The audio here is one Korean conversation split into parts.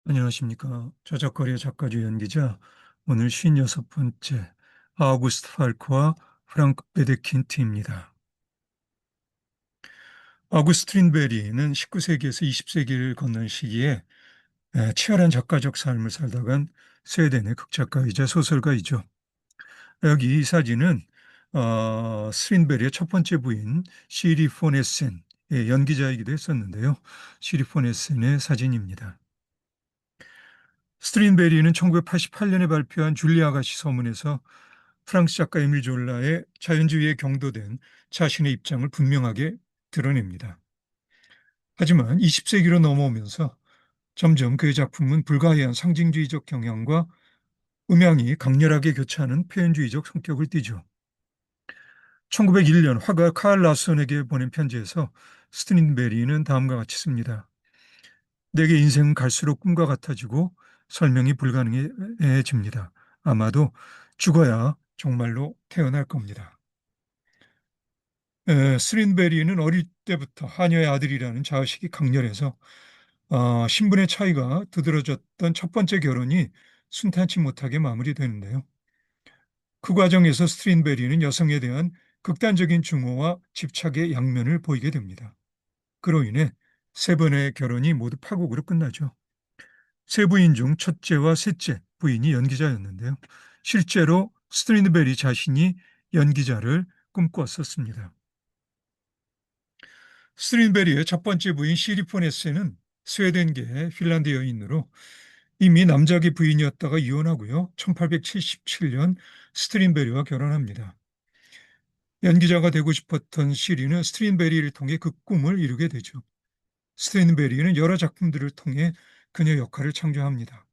안녕하십니까. 저작거리의 작가주 연기자, 오늘 56번째 아우구스트 팔크와 프랑크 베데킨트입니다. 아우구스트 린베리는 19세기에서 20세기를 건넌 시기에 치열한 작가적 삶을 살다간 스웨덴의 극작가이자 소설가이죠. 여기 이 사진은 스린베리의 첫 번째 부인 시리 폰 에센의 연기자이기도 했었는데요. 시리 폰 에센의 사진입니다. 스트린베리는 1988년에 발표한 줄리 아가씨 서문에서 프랑스 작가 에밀 졸라의 자연주의에 경도된 자신의 입장을 분명하게 드러냅니다. 하지만 20세기로 넘어오면서 점점 그의 작품은 불가이한 상징주의적 경향과 음향이 강렬하게 교차하는 표현주의적 성격을 띠죠. 1901년 화가 칼 라손에게 보낸 편지에서 스트린베리는 다음과 같이 씁니다. 내게 인생은 갈수록 꿈과 같아지고 설명이 불가능해집니다. 아마도 죽어야 정말로 태어날 겁니다. 스린베리는 어릴 때부터 하녀의 아들이라는 자의식이 강렬해서 신분의 차이가 두드러졌던 첫 번째 결혼이 순탄치 못하게 마무리되는데요. 그 과정에서 스트린베리는 여성에 대한 극단적인 증오와 집착의 양면을 보이게 됩니다. 그로 인해 세 번의 결혼이 모두 파국으로 끝나죠. 세 부인 중 첫째와 셋째 부인이 연기자였는데요. 실제로 스트린베리 자신이 연기자를 꿈꿨었습니다. 스트린베리의 첫 번째 부인 시리포네스는 스웨덴계 핀란드 여인으로 이미 남작의 부인이었다가 이혼하고요. 1877년 스트린베리와 결혼합니다. 연기자가 되고 싶었던 시리는 스트린베리를 통해 그 꿈을 이루게 되죠. 스트린베리는 여러 작품들을 통해 그녀 역할을 창조합니다.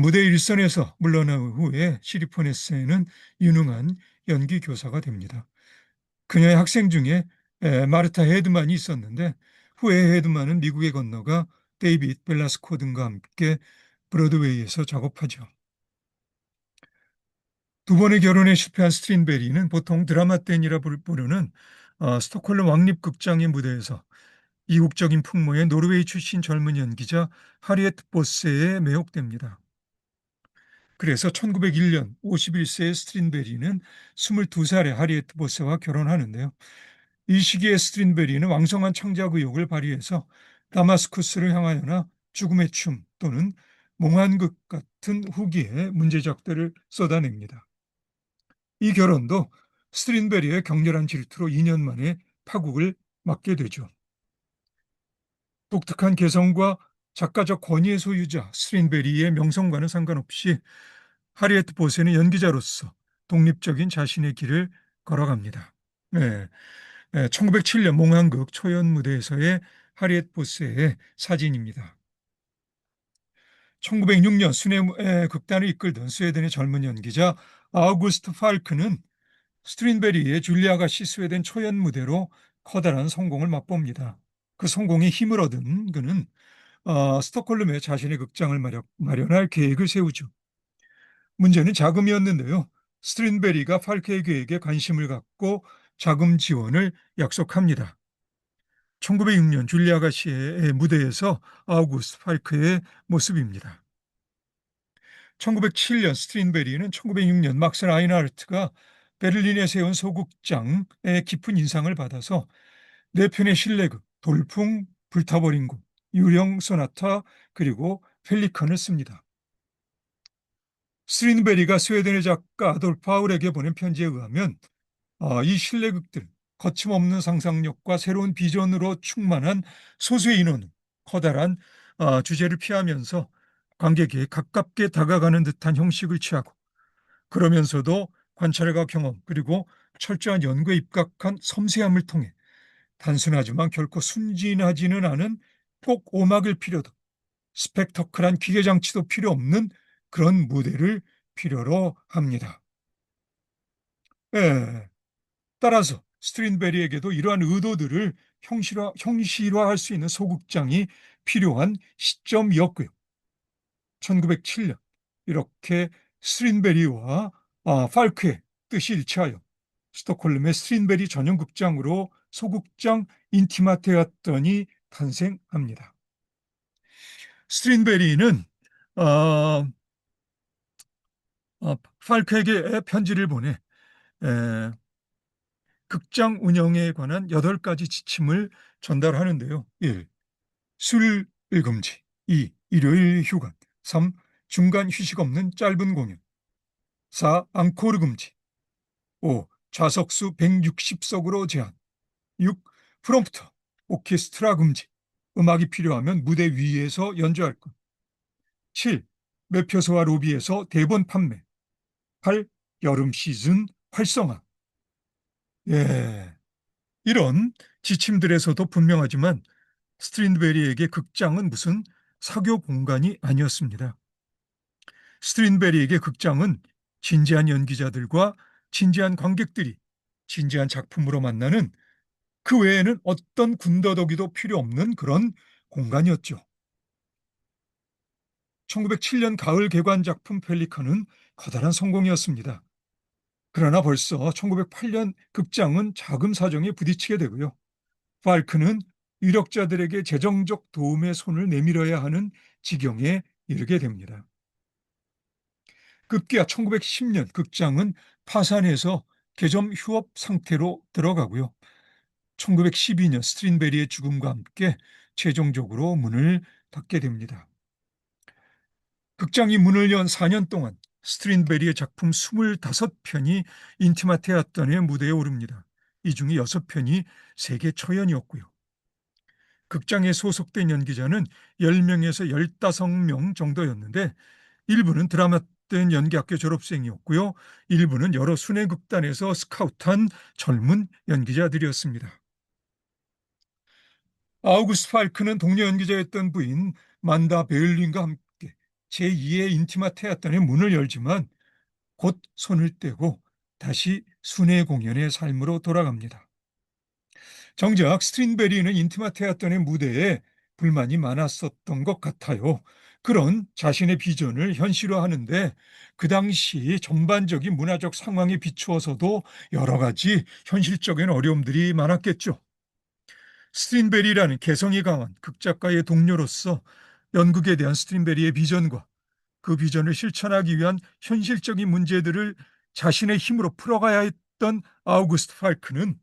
무대 일선에서 물러난 후에 시리포네스는 유능한 연기 교사가 됩니다. 그녀의 학생 중에 마르타 헤드만이 있었는데 후에 헤드만은 미국에 건너가 데이빗 벨라스코 등과 함께 브로드웨이에서 작업하죠. 두 번의 결혼에 실패한 스트린베리는 보통 드라마 댄이라 부르는 스톡홀름 왕립극장의 무대에서 이국적인 풍모의 노르웨이 출신 젊은 연기자 하리에트 보세에 매혹됩니다. 그래서 1901년 51세의 스트린베리는 22살의 하리에트 보세와 결혼하는데요. 이 시기에 스트린베리는 왕성한 창작 의욕을 발휘해서 다마스쿠스를 향하여나 죽음의 춤 또는 몽환극 같은 후기의 문제작들을 쏟아냅니다. 이 결혼도 스트린베리의 격렬한 질투로 2년 만에 파국을 맞게 되죠. 독특한 개성과 작가적 권위의 소유자 스트린베리의 명성과는 상관없이 하리에트 보세는 연기자로서 독립적인 자신의 길을 걸어갑니다. 네, 1907년 몽환극 초연 무대에서의 하리에트 보세의 사진입니다. 1906년 순회 극단을 이끌던 스웨덴의 젊은 연기자 아우구스트 팔크는 스트린베리의 줄리아가 시 스웨덴 초연 무대로 커다란 성공을 맛봅니다. 그 성공에 힘을 얻은 그는 스톡홀름에 자신의 극장을 마련할 계획을 세우죠. 문제는 자금이었는데요. 스트린베리가 팔크의 계획에 관심을 갖고 자금 지원을 약속합니다. 1906년 줄리아 가시의 무대에서 아우구스트 팔크의 모습입니다. 1907년 스트린베리는 1906년 막스 라인하르트가 베를린에 세운 소극장의 깊은 인상을 받아서 네 편의 실내극, 돌풍, 불타버린 곳, 유령 소나타, 그리고 펠리컨을 씁니다. 스트린베리가 스웨덴의 작가 아돌프 파울에게 보낸 편지에 의하면 이 실내극들, 거침없는 상상력과 새로운 비전으로 충만한 소수의 인원, 커다란 주제를 피하면서 관객에 가깝게 다가가는 듯한 형식을 취하고 그러면서도 관찰과 경험 그리고 철저한 연구에 입각한 섬세함을 통해 단순하지만 결코 순진하지는 않은 꼭 오막일 필요도 스펙터클한 기계장치도 필요 없는 그런 무대를 필요로 합니다. 예, 따라서 스트린베리에게도 이러한 의도들을 형실화할 수 있는 소극장이 필요한 시점이었고요. 1907년 이렇게 스트린베리와 팔크의 뜻이 일치하여 스톡홀름의 스트린베리 전용 극장으로 소극장 인티마테였더니 탄생합니다. 스트린베리는 어, 팔크에게 편지를 보내 에, 극장 운영에 관한 8가지 지침을 전달하는데요. 1. 술 금지. 2. 일요일 휴관. 3. 중간 휴식 없는 짧은 공연. 4. 앙코르 금지. 5. 좌석수 160석으로 제한. 6. 프롬프터. 오케스트라 금지. 음악이 필요하면 무대 위에서 연주할 것. 7. 매표소와 로비에서 대본 판매. 8. 여름 시즌 활성화. 예. 이런 지침들에서도 분명하지만 스트린베리에게 극장은 무슨 사교 공간이 아니었습니다. 스트린베리에게 극장은 진지한 연기자들과 진지한 관객들이 진지한 작품으로 만나는 그 외에는 어떤 군더더기도 필요 없는 그런 공간이었죠. 1907년 가을 개관 작품 펠리컨은 커다란 성공이었습니다. 그러나 벌써 1908년 극장은 자금 사정에 부딪히게 되고요. 팔크는 유력자들에게 재정적 도움의 손을 내밀어야 하는 지경에 이르게 됩니다. 급기야 1910년 극장은 파산해서 개점 휴업 상태로 들어가고요. 1912년 스트린베리의 죽음과 함께 최종적으로 문을 닫게 됩니다. 극장이 문을 연 4년 동안 스트린베리의 작품 25편이 인티마 테아터의 무대에 오릅니다. 이 중에 6편이 세계 초연이었고요. 극장에 소속된 연기자는 10명에서 15명 정도였는데 일부는 드라마된 연기학교 졸업생이었고요. 일부는 여러 순회극단에서 스카우트한 젊은 연기자들이었습니다. 아우구스트 팔크는 동료 연기자였던 부인 만다 베을린과 함께 제2의 인티마 테아터의 문을 열지만 곧 손을 떼고 다시 순회 공연의 삶으로 돌아갑니다. 정작 스트린베리는 인티마 테아터의 무대에 불만이 많았었던 것 같아요. 그런 자신의 비전을 현실화하는데 그 당시 전반적인 문화적 상황에 비추어서도 여러 가지 현실적인 어려움들이 많았겠죠. 스트린베리라는 개성이 강한 극작가의 동료로서 연극에 대한 스트린베리의 비전과 그 비전을 실천하기 위한 현실적인 문제들을 자신의 힘으로 풀어가야 했던 아우구스트 팔크는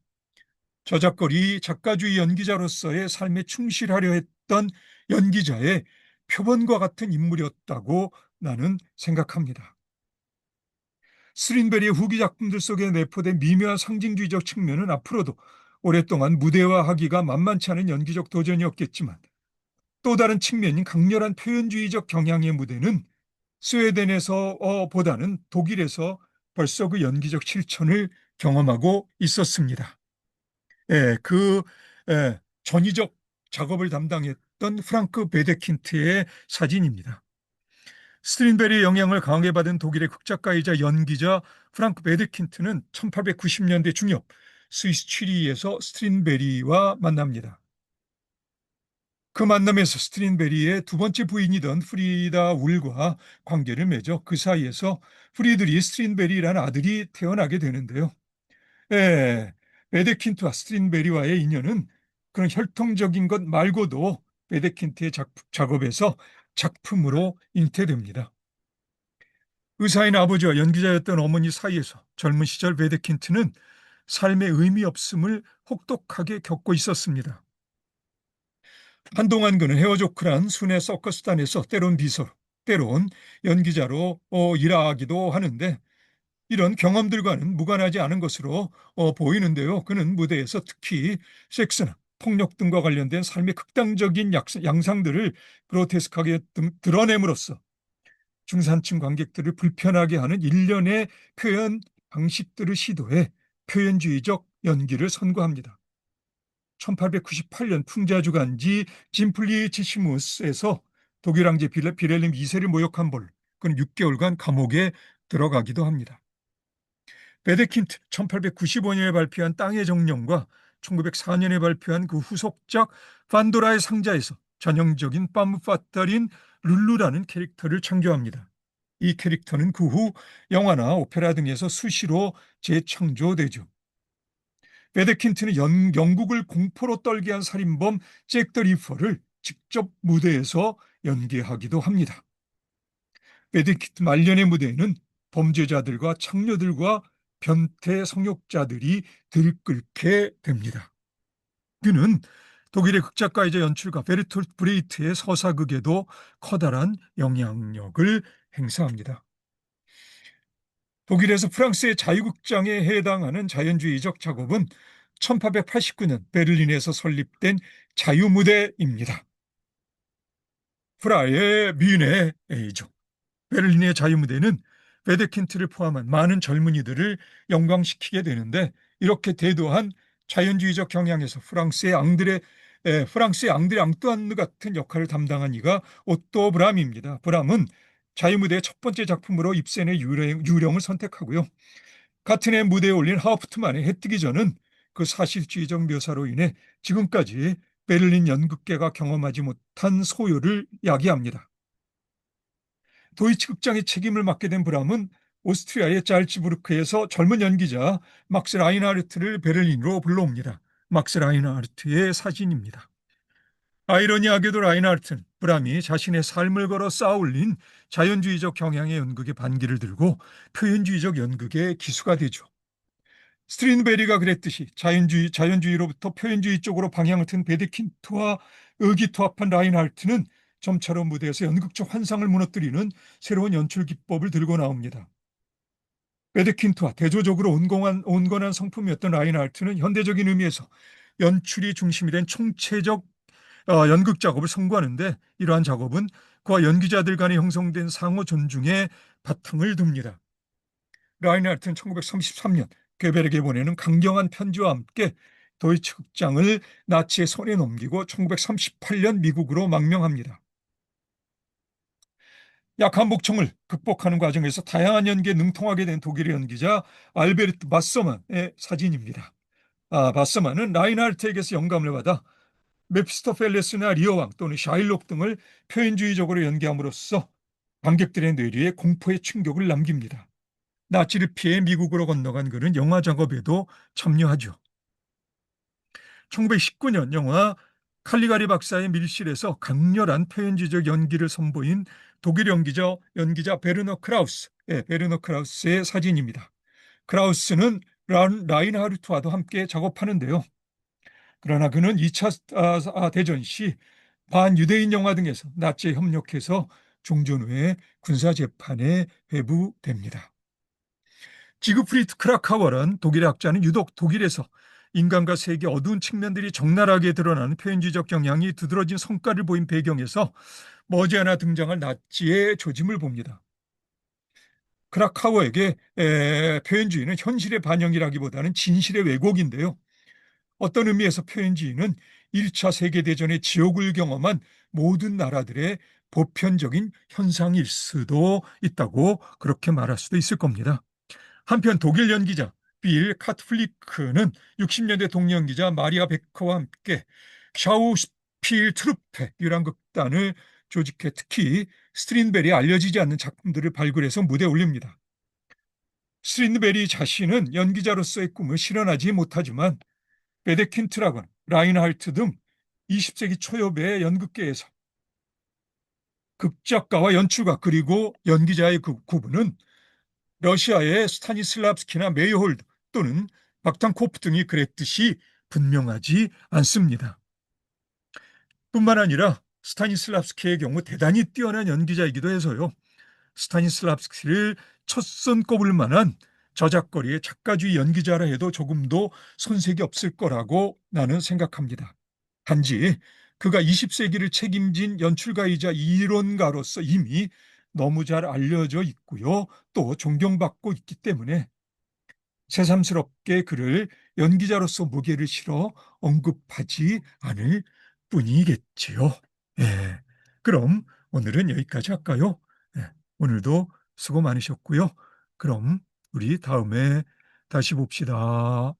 저작거리 작가주의 연기자로서의 삶에 충실하려 했던 연기자의 표본과 같은 인물이었다고 나는 생각합니다. 스린베리의 후기 작품들 속에 내포된 미묘한 상징주의적 측면은 앞으로도 오랫동안 무대화하기가 만만치 않은 연기적 도전이었겠지만 또 다른 측면인 강렬한 표현주의적 경향의 무대는 스웨덴에서 보다는 독일에서 벌써 그 연기적 실천을 경험하고 있었습니다. 예, 전위적 작업을 담당했던 프랑크 베데킨트의 사진입니다. 스트린베리의 영향을 강하게 받은 독일의 극작가이자 연기자 프랑크 베데킨트는 1890년대 중엽 스위스 취리히에서 스트린베리와 만납니다. 그 만남에서 스트린베리의 두 번째 부인이던 프리다 울과 관계를 맺어 그 사이에서 프리드리 스트린베리라는 아들이 태어나게 되는데요. 예, 베데킨트와 스트린베리와의 인연은 그런 혈통적인 것 말고도 베데킨트의 작업에서 작품으로 잉태됩니다. 의사인 아버지와 연기자였던 어머니 사이에서 젊은 시절 베데킨트는 삶의 의미 없음을 혹독하게 겪고 있었습니다. 한동안 그는 헤어조크란 순회 서커스단에서 때론 비서, 때론 연기자로 일하기도 하는데 이런 경험들과는 무관하지 않은 것으로 보이는데요. 그는 무대에서 특히 섹스나 폭력 등과 관련된 삶의 극단적인 양상들을 그로테스크하게 드러냄으로써 중산층 관객들을 불편하게 하는 일련의 표현 방식들을 시도해 표현주의적 연기를 선고합니다. 1898년 풍자주간지 짐플리치시무스에서 독일 황제 빌헬름 2세를 모욕한 벌, 그는 6개월간 감옥에 들어가기도 합니다. 베데킨트 1895년에 발표한 땅의 정령과 1904년에 발표한 그 후속작 판도라의 상자에서 전형적인 팜파따린 룰루라는 캐릭터를 창조합니다. 이 캐릭터는 그 후 영화나 오페라 등에서 수시로 재창조되죠. 베데킨트는 영국을 공포로 떨게 한 살인범 잭 더 리퍼를 직접 무대에서 연기하기도 합니다. 베드키트 말년의 무대에는 범죄자들과 창녀들과 변태 성욕자들이 들끓게 됩니다. 그는 독일의 극작가이자 연출가 베르톨트 브레이트의 서사극에도 커다란 영향력을 행사합니다. 독일에서 프랑스의 자유극장에 해당하는 자연주의적 작업은 1889년 베를린에서 설립된 자유무대입니다. 프라하의 뮌헨 A죠. 베를린의 자유무대는 베데킨트를 포함한 많은 젊은이들을 영광시키게 되는데, 이렇게 대도한 자연주의적 경향에서 프랑스의 앙드레 앙뚜안느 같은 역할을 담당한 이가 오또 브람입니다. 브람은 자유무대의 첫 번째 작품으로 입센의 유령을 선택하고요. 같은 해 무대에 올린 하우프트만의 해 뜨기 전은 그 사실주의적 묘사로 인해 지금까지 베를린 연극계가 경험하지 못한 소요를 야기합니다. 도이치 극장의 책임을 맡게 된 브람은 오스트리아의 잘츠부르크에서 젊은 연기자 막스 라인하르트를 베를린으로 불러옵니다. 막스 라인하르트의 사진입니다. 아이러니하게도 라인하르트는 브람이 자신의 삶을 걸어 쌓아올린 자연주의적 경향의 연극에 반기를 들고 표현주의적 연극의 기수가 되죠. 스트린베리가 그랬듯이 자연주의로부터 표현주의 쪽으로 방향을 튼 베데킨트와 의기투합한 라인하르트는 점차로 무대에서 연극적 환상을 무너뜨리는 새로운 연출 기법을 들고 나옵니다. 베데킨트와 대조적으로 온건한 성품이었던 라인하르트는 현대적인 의미에서 연출이 중심이 된 총체적 연극 작업을 선구하는데, 이러한 작업은 그와 연기자들 간에 형성된 상호 존중에 바탕을 둡니다. 라인하르트는 1933년 괴베르게 보내는 강경한 편지와 함께 도이치 극장을 나치의 손에 넘기고 1938년 미국으로 망명합니다. 약한 목청을 극복하는 과정에서 다양한 연기에 능통하게 된 독일의 연기자 알베르트 바서만의 사진입니다. 바서만은 라인하르트에게서 영감을 받아 메피스토펠레스나 리어왕 또는 샤일록 등을 표현주의적으로 연기함으로써 관객들의 뇌리에 공포의 충격을 남깁니다. 나치를 피해 미국으로 건너간 그는 영화 작업에도 참여하죠. 1919년 영화 칼리가리 박사의 밀실에서 강렬한 표현주의적 연기를 선보인 독일 연기자 베르너 크라우스의 사진입니다. 크라우스는 라인하르트와도 함께 작업하는데요. 그러나 그는 2차 대전 시 반유대인 영화 등에서 나치에 협력해서 종전 후에 군사재판에 회부됩니다. 지그프리트 크라카워란 독일의 학자는 유독 독일에서 인간과 세계의 어두운 측면들이 적나라하게 드러나는 표현주의적 경향이 두드러진 성과를 보인 배경에서 머지않아 등장할 나치의 조짐을 봅니다. 크라카워에게 표현주의는 현실의 반영이라기보다는 진실의 왜곡인데요. 어떤 의미에서 표현주의는 1차 세계대전의 지옥을 경험한 모든 나라들의 보편적인 현상일 수도 있다고, 그렇게 말할 수도 있을 겁니다. 한편 독일 연기자 빌 카트플리크는 60년대 동년기자 마리아 베커와 함께 샤우스필 트루페 유랑극단을 조직해 특히 스트린베리의 알려지지 않는 작품들을 발굴해서 무대에 올립니다. 스트린베리 자신은 연기자로서의 꿈을 실현하지 못하지만 베데킨트라건 라인하르트 등 20세기 초엽의 연극계에서 극작가와 연출가 그리고 연기자의 그 구분은 러시아의 스타니슬랍스키나 메이홀드 또는 박탄코프 등이 그랬듯이 분명하지 않습니다. 뿐만 아니라 스타니슬랍스키의 경우 대단히 뛰어난 연기자이기도 해서요. 스타니슬랍스키를 첫 손 꼽을 만한 저작거리의 작가주의 연기자라 해도 조금도 손색이 없을 거라고 나는 생각합니다. 단지 그가 20세기를 책임진 연출가이자 이론가로서 이미 너무 잘 알려져 있고요. 또 존경받고 있기 때문에 새삼스럽게 그를 연기자로서 무게를 실어 언급하지 않을 뿐이겠지요. 예. 그럼 오늘은 여기까지 할까요? 예. 오늘도 수고 많으셨고요. 그럼 우리 다음에 다시 봅시다.